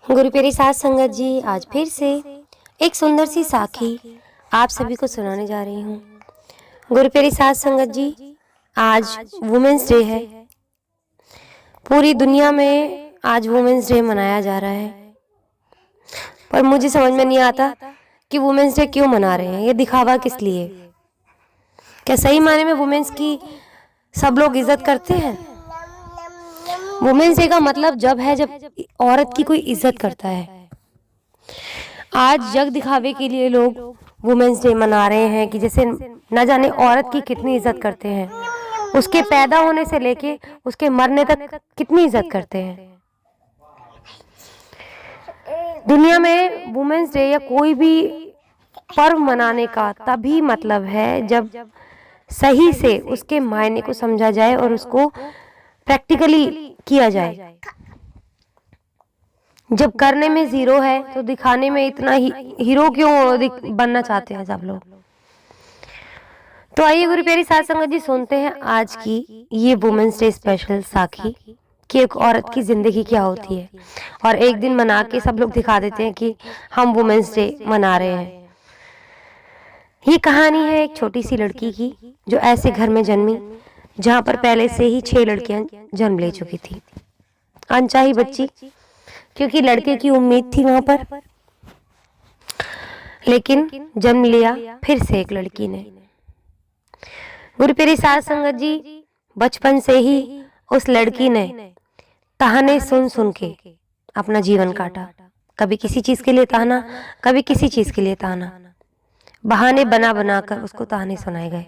गुरु प्यारी साथ संगत जी, आज फिर से एक सुंदर सी साखी आप सभी को सुनाने जा रही हूँ। गुरु प्यारी साथ संगत जी, आज वुमेन्स डे है। पूरी दुनिया में आज वुमेन्स डे मनाया जा रहा है, पर मुझे समझ में नहीं आता कि वुमेन्स डे क्यों मना रहे हैं। ये दिखावा किस लिए? क्या सही मायने में वुमेन्स की सब लोग इज्जत करते हैं? वुमेन्स डे का मतलब जब औरत की कोई इज्जत करता है। आज जग दिखावे के लिए लोग वुमेन्स डे मना रहे हैं कि जैसे न जाने औरत की कितनी इज्जत करते हैं, उसके पैदा होने से लेके उसके मरने तक कितनी इज्जत करते हैं। दुनिया में वुमेन्स डे या कोई भी पर्व मनाने का तभी मतलब है जब सही से उसके मायने को समझा जाए और उसको प्रैक्टिकली किया जाए। जब करने में जीरो है तो दिखाने में इतना हीरो क्यों बनना चाहते हैं सब लोग। तो आइए गुरु प्यारी साथ संगत जी, सुनते हैं आज की ये वुमेन्स डे स्पेशल साखी कि एक औरत की जिंदगी क्या होती है। और एक दिन मना के सब लोग दिखा देते हैं कि हम वुमेन्स डे मना रहे हैं। ये कहानी है एक छोटी सी लड़की की जो ऐसे घर में जन्मी जहां पर पहले से ही 6 लड़कियां जन्म ले चुकी थी। अनचाही बच्ची, क्योंकि लड़के की उम्मीद थी वहां पर, लेकिन जन्म लिया फिर से एक लड़की ने। गुरु प्यारी साथ संगत जी, बचपन से ही उस लड़की ने ताहने सुन सुन के अपना जीवन काटा। कभी किसी चीज के लिए ताहना, कभी किसी चीज के लिए ताहना, बहाने बना बना कर उसको ताहने सुनाए गए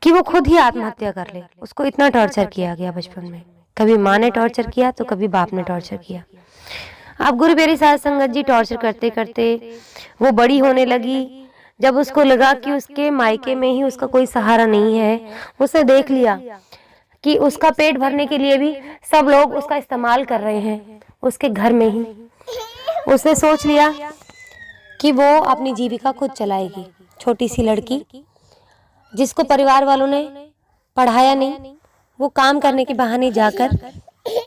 कि वो खुद ही आत्महत्या कर ले। उसको इतना टॉर्चर किया गया बचपन में। कभी माँ ने टॉर्चर किया तो कभी बाप ने टॉर्चर किया। अब गुरु प्यारी साथ संगत जी, टॉर्चर करते करते वो बड़ी होने लगी। जब उसको लगा कि उसके मायके में ही उसका कोई सहारा नहीं है, उसने देख लिया कि उसका पेट भरने के लिए भी सब लोग उसका इस्तेमाल कर रहे हैं उसके घर में ही। उसने सोच लिया कि वो अपनी जीविका खुद चलाएगी। छोटी सी लड़की जिसको परिवार वालों ने पढ़ाया नहीं, वो काम करने के बहाने जाकर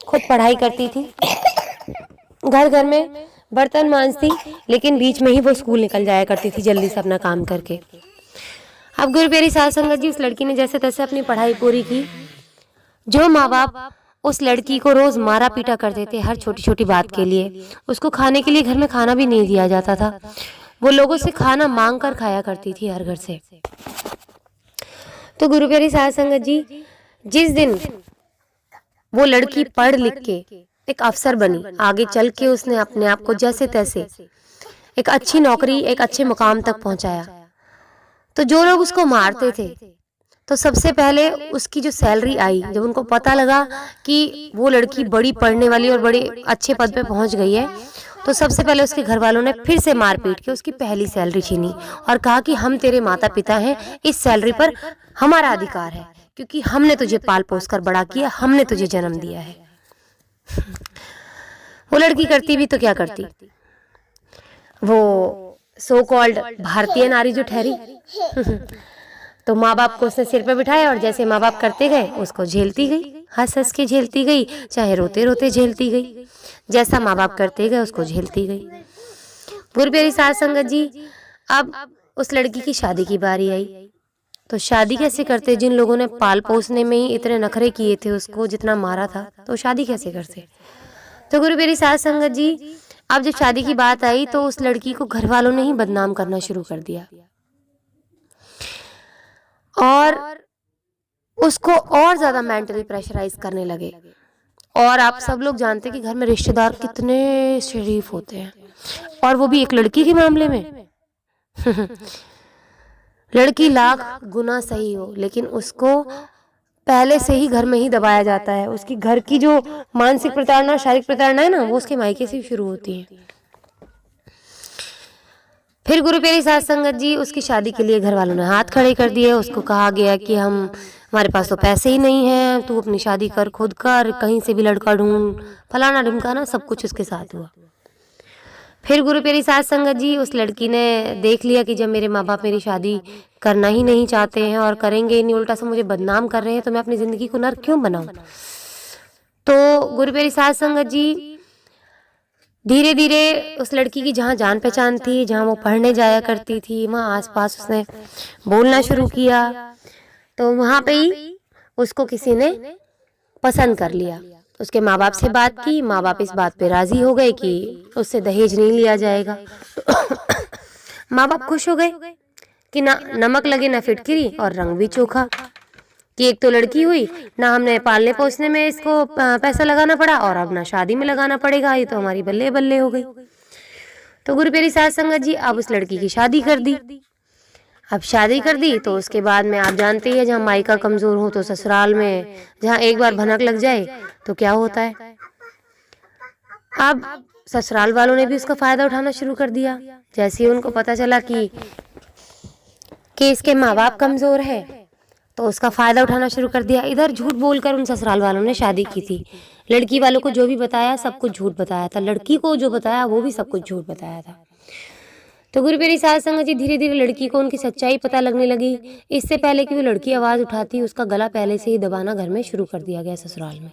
खुद पढ़ाई करती थी, घर घर में बर्तन मांजती, लेकिन बीच में ही वो स्कूल निकल जाया करती थी जल्दी से अपना काम करके। अब गुरु प्यारी साथ संगत जी, उस लड़की ने जैसे तैसे अपनी पढ़ाई पूरी की। जो माँ बाप उस लड़की को रोज मारा पीटा करते थे हर छोटी छोटी बात के लिए, उसको खाने के लिए घर में खाना भी नहीं दिया जाता था, वो लोगों से खाना मांग कर खाया करती थी हर घर से। तो गुरु प्यारी साथ संगत जी, जिस दिन वो लड़की पढ़ लिख के एक अफसर बनी, आगे चल के उसने अपने आप को जैसे तैसे एक अच्छी नौकरी, एक अच्छे मुकाम तक पहुंचाया, तो जो लोग उसको मारते थे, तो सबसे पहले उसकी जो सैलरी आई, जब उनको पता लगा कि वो लड़की बड़ी पढ़ने वाली और बड़े अच्छे पद पे पहुंच गई है, तो सबसे पहले उसके घर वालों ने फिर से मार पीट के उसकी पहली सैलरी छीनी और कहा कि हम तेरे माता पिता हैं, इस सैलरी पर हमारा अधिकार है, क्योंकि हमने तुझे पाल पोस कर बड़ा किया, हमने तुझे जन्म दिया है। वो लड़की करती भी तो क्या करती, वो सो कॉल्ड भारतीय नारी जो ठहरी तो माँ बाप को उसने सिर पे बिठाया और जैसे माँ बाप करते गए उसको झेलती गई, हंस हंस के झेलती गई, चाहे रोते रोते झेलती गई, जैसा माँ बाप करते गए उसको झेलती गई। गुरु प्यारी साथ संगत जी, अब उस लड़की की शादी की बारी आई। तो शादी कैसे करते? जिन लोगों ने पाल पोसने में ही इतने नखरे किए थे, उसको जितना मारा था, तो शादी कैसे करते? तो गुरु प्यारी साथ संगत जी, अब जब शादी की बात आई तो उस लड़की को घर वालों ने ही बदनाम करना शुरू कर दिया और उसको और ज्यादा मेंटली प्रेशराइज करने लगे। और आप सब लोग जानते हैं कि घर में रिश्तेदार कितने शरीफ होते हैं, और वो भी एक लड़की के मामले में लड़की लाख गुना सही हो, लेकिन उसको पहले से ही घर में ही दबाया जाता है। उसकी घर की जो मानसिक प्रताड़ना, शारीरिक प्रताड़ना है ना, वो उसके मायके से शुरू होती है। फिर गुरु प्यारी साथ संगत जी, उसकी शादी के लिए घर वालों ने हाथ खड़े कर दिए। उसको कहा गया कि हमारे पास तो पैसे ही नहीं हैं, तू अपनी शादी कर, खुद कर, कहीं से भी लड़का ढूंढ, फलाना ढिमकाना, सब कुछ उसके साथ हुआ। फिर गुरु प्यारी साथ संगत जी, उस लड़की ने देख लिया कि जब मेरे माँ बाप मेरी शादी करना ही नहीं चाहते हैं और करेंगे नहीं, उल्टा से मुझे बदनाम कर रहे हैं, तो मैं अपनी जिंदगी को नर्क क्यों बनाऊं। तो गुरु प्यारी साथ संगत जी, धीरे धीरे उस लड़की की जहाँ जान पहचान थी, जहाँ वो पढ़ने जाया करती थी, वहाँ आसपास उसने बोलना शुरू किया। तो वहाँ पे ही उसको किसी ने पसंद कर लिया। उसके माँ बाप से बात की, माँ बाप इस बात पे राजी हो गए कि उससे दहेज नहीं लिया जाएगा। माँ बाप खुश हो गए कि ना नमक लगे ना फिटकिरी और रंग भी चोखा, कि एक तो लड़की हुई, ना हमने पालने पोसने में इसको पैसा लगाना पड़ा और अब ना शादी में लगाना पड़ेगा, ये तो हमारी बल्ले बल्ले हो गई। तो गुरु प्यारी साध संगत जी अब उस लड़की की शादी कर दी। अब शादी कर दी तो उसके बाद में आप जानते ही हैं, जहाँ मायका कमजोर हो तो ससुराल में जहाँ एक बार भनक लग जाए तो क्या होता है। अब ससुराल वालों ने भी उसका फायदा उठाना शुरू कर दिया। जैसे ही उनको पता चला कि इसके माँ बाप कमजोर है तो उसका फायदा उठाना शुरू कर दिया। इधर झूठ बोलकर उन ससुराल वालों ने शादी की थी। लड़की वालों को जो भी बताया सब कुछ झूठ बताया था, लड़की को जो बताया वो भी सब कुछ झूठ बताया था। तो गुरु प्यारी साध संगत जी धीरे धीरे लड़की को उनकी सच्चाई पता लगने लगी। इससे पहले कि वो लड़की आवाज़ उठाती, उसका गला पहले से ही दबाना घर में शुरू कर दिया गया ससुराल में,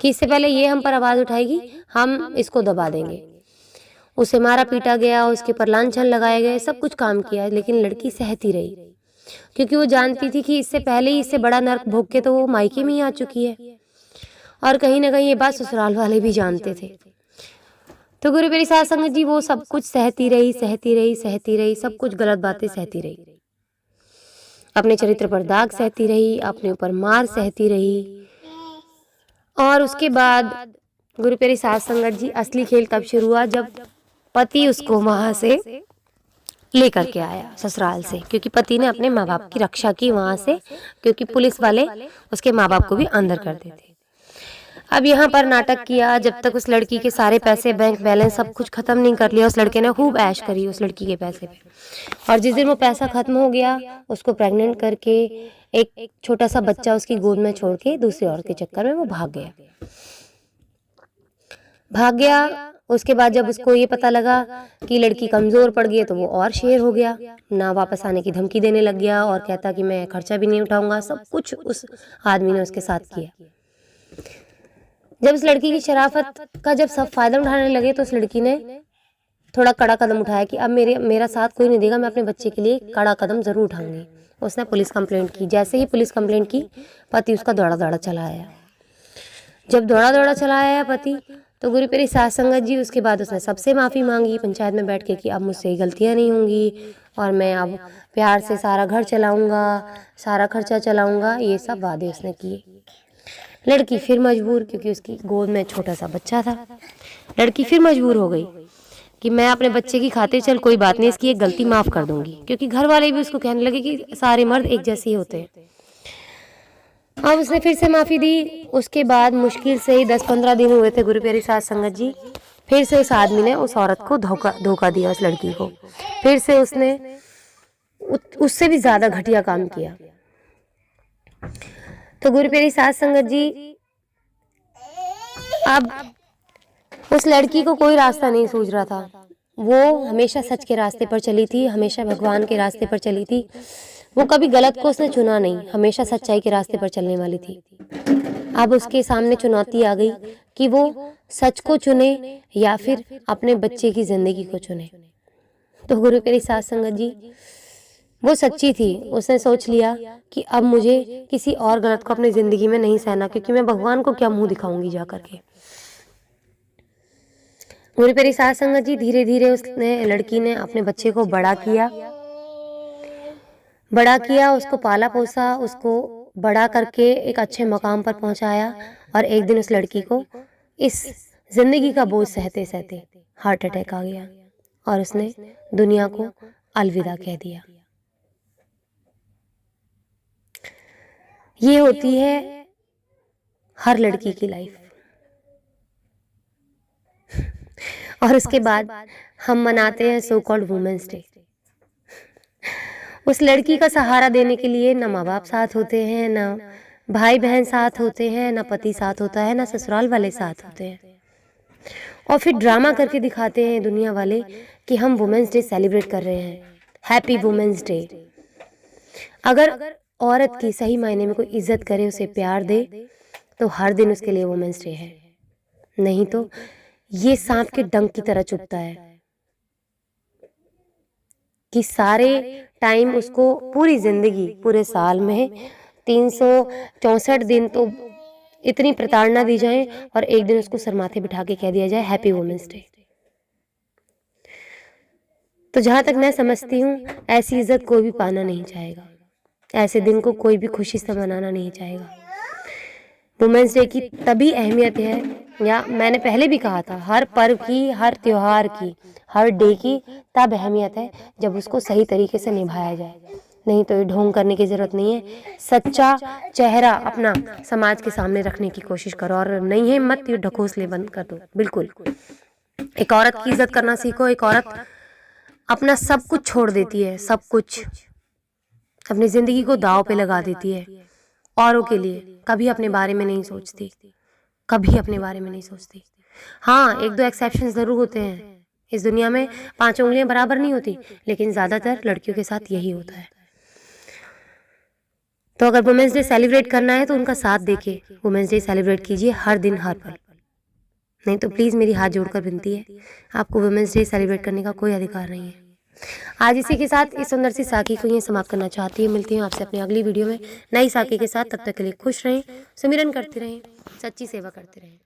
कि इससे पहले ये हम पर आवाज़ उठाएगी हम इसको दबा देंगे। उसे मारा पीटा गया, उसके पर लांछन लगाए गए, सब कुछ काम किया, लेकिन लड़की सहती रही, क्योंकि वो जानती थी कि इससे पहले ही इससे बड़ा नर्क भोग के तो वो मायके में ही आ चुकी है। और कहीं ना कहीं ये बात ससुराल वाले भी जानते थे। तो गुरु प्यारी साध संगत जी वो सब कुछ सहती रही, सहती रही, सहती रही, सब कुछ गलत बातें सहती रही, अपने चरित्र पर दाग सहती रही, अपने ऊपर मार सहती रही। और उसके बाद गुरु प्यारी साध संगत जी असली खेल तब शुरू हुआ जब पति उसको वहां से लेकर के आया ससुराल से, क्योंकि पति ने अपने माँ बाप की रक्षा की वहां से, क्योंकि पुलिस वाले उसके माँ बाप को भी अंदर कर देते। अब यहाँ पर नाटक किया जब तक उस लड़की के सारे पैसे, बैंक बैलेंस सब कुछ खत्म नहीं कर लिया। उस लड़के ने खूब ऐश करी उस लड़की के पैसे पे, और जिस दिन वो पैसा खत्म हो गया उसको प्रेग्नेंट करके एक छोटा सा बच्चा उसकी गोद में छोड़ के दूसरी औरत के चक्कर में वो भाग गया। उसके बाद जब उसको ये पता लगा कि लड़की कमज़ोर पड़ गई तो वो और शेर हो गया, ना वापस आने की धमकी देने लग गया और कहता कि मैं खर्चा भी नहीं उठाऊंगा। सब कुछ उस आदमी ने उसके साथ किया। जब उस लड़की की शराफत का जब सब फायदा उठाने लगे तो उस लड़की ने थोड़ा कड़ा कदम उठाया कि अब मेरा साथ कोई नहीं देगा, मैं अपने बच्चे के लिए कड़ा कदम ज़रूर उठाऊंगी। उसने पुलिस कंप्लेंट की। जैसे ही पुलिस कंप्लेंट की, पति उसका दौड़ा दौड़ा चला आया। जब दौड़ा दौड़ा चला आया पति, तो गुरु प्यारी साध संगत जी उसके बाद उसने सबसे माफ़ी मांगी पंचायत में बैठ के कि अब मुझसे गलतियाँ नहीं होंगी और मैं अब प्यार से सारा घर चलाऊँगा, सारा खर्चा चलाऊँगा। ये सब वादे उसने किए। लड़की फिर मजबूर, क्योंकि उसकी गोद में छोटा सा बच्चा था, लड़की फिर मजबूर हो गई कि मैं अपने बच्चे की खातिर चल कोई बात नहीं, इसकी एक गलती माफ़ कर दूंगी, क्योंकि घर वाले भी उसको कहने लगे कि सारे मर्द एक जैसे ही होते हैं। अब उसने फिर से माफ़ी दी। उसके बाद मुश्किल से ही 10-15 दिन हुए थे गुरु प्यारी साध संगत जी, फिर से उस आदमी ने उस औरत को धोखा दिया, उस लड़की को। फिर से उसने उससे भी ज़्यादा घटिया काम किया। तो गुरु प्यारी साध संगत जी अब उस लड़की को कोई रास्ता नहीं सूझ रहा था। वो हमेशा सच के रास्ते पर चली थी, हमेशा भगवान के रास्ते पर चली थी। वो कभी गलत को उसने चुना नहीं, हमेशा सच्चाई के रास्ते पर चलने वाली थी। अब उसके सामने चुनौती आ गई कि वो सच को चुने या फिर अपने बच्चे की जिंदगी को चुने। तो गुरु प्यारी साध संगत जी वो सच्ची थी। उसने सोच लिया कि अब मुझे किसी और गलत को अपनी जिंदगी में नहीं सहना, क्योंकि मैं भगवान को क्या मुंह दिखाऊंगी जा करके। गुरु प्यारी साध संगत जी धीरे धीरे उसने लड़की ने अपने बच्चे को बड़ा किया, उसको पाला पोसा, उसको बड़ा करके एक अच्छे मकाम पर पहुंचाया। और एक दिन उस लड़की को इस जिंदगी का बोझ सहते सहते हार्ट अटैक आ गया और उसने दुनिया को अलविदा कह दिया। ये होती है हर लड़की की लाइफ। और उसके बाद हम मनाते हैं सो कॉल्ड वुमेन्स डे। उस लड़की का सहारा देने के लिए ना माँ बाप साथ होते हैं, ना भाई बहन साथ होते हैं, ना पति साथ होता है, ना ससुराल वाले साथ होते हैं। और फिर ड्रामा करके दिखाते हैं दुनिया वाले कि हम वुमेन्स डे सेलिब्रेट कर रहे हैं, हैप्पी वुमेन्स डे। अगर औरत की सही मायने में कोई इज्जत करे, उसे प्यार दे, तो हर दिन उसके लिए वुमेन्स डे है। नहीं तो ये सांप के डंक की तरह चुभता है कि सारे टाइम उसको, पूरी जिंदगी, पूरे साल में 364 दिन तो इतनी प्रताड़ना दी जाए और एक दिन उसको सर माथे बिठा के कह दिया जाए हैप्पी वुमेन्स डे। तो जहाँ तक मैं समझती हूँ, ऐसी इज्जत कोई भी पाना नहीं चाहेगा, ऐसे दिन को कोई भी खुशी से मनाना नहीं चाहेगा। वुमेन्स डे की तभी अहमियत है, या मैंने पहले भी कहा था, हर पर्व की, हर त्योहार की, हर डे की तब अहमियत है जब उसको सही तरीके से निभाया जाए। नहीं तो ये ढोंग करने की ज़रूरत नहीं है। सच्चा चेहरा अपना समाज के सामने रखने की कोशिश करो, और नहीं है मत ये ढकोसले बंद कर दो। बिल्कुल एक औरत की इज्जत करना सीखो। एक औरत अपना सब कुछ छोड़ देती है, सब कुछ, अपनी ज़िंदगी को दांव पे लगा देती है औरों के लिए, कभी अपने बारे में नहीं सोचती, कभी अपने बारे में नहीं सोचती। हाँ, एक दो एक्सेप्शन ज़रूर होते हैं, इस दुनिया में 5 उंगलियां बराबर नहीं होती, लेकिन ज़्यादातर लड़कियों के साथ यही होता है। तो अगर वुमेन्स डे सेलिब्रेट करना है तो उनका साथ देके वुमेन्स डे सेलिब्रेट कीजिए, हर दिन हर पल। नहीं तो प्लीज़ मेरी हाथ जोड़कर विनती है, आपको वुमेन्स डे सेलिब्रेट करने का कोई अधिकार नहीं है। आज इसी के साथ इस सुंदर सी साखी को ये समाप्त करना चाहती हूँ। मिलती हूँ आपसे अपनी अगली वीडियो में नई साखी के साथ। तब तक के लिए खुश रहें, सुमिरन करते रहें, सच्ची सेवा करते रहें।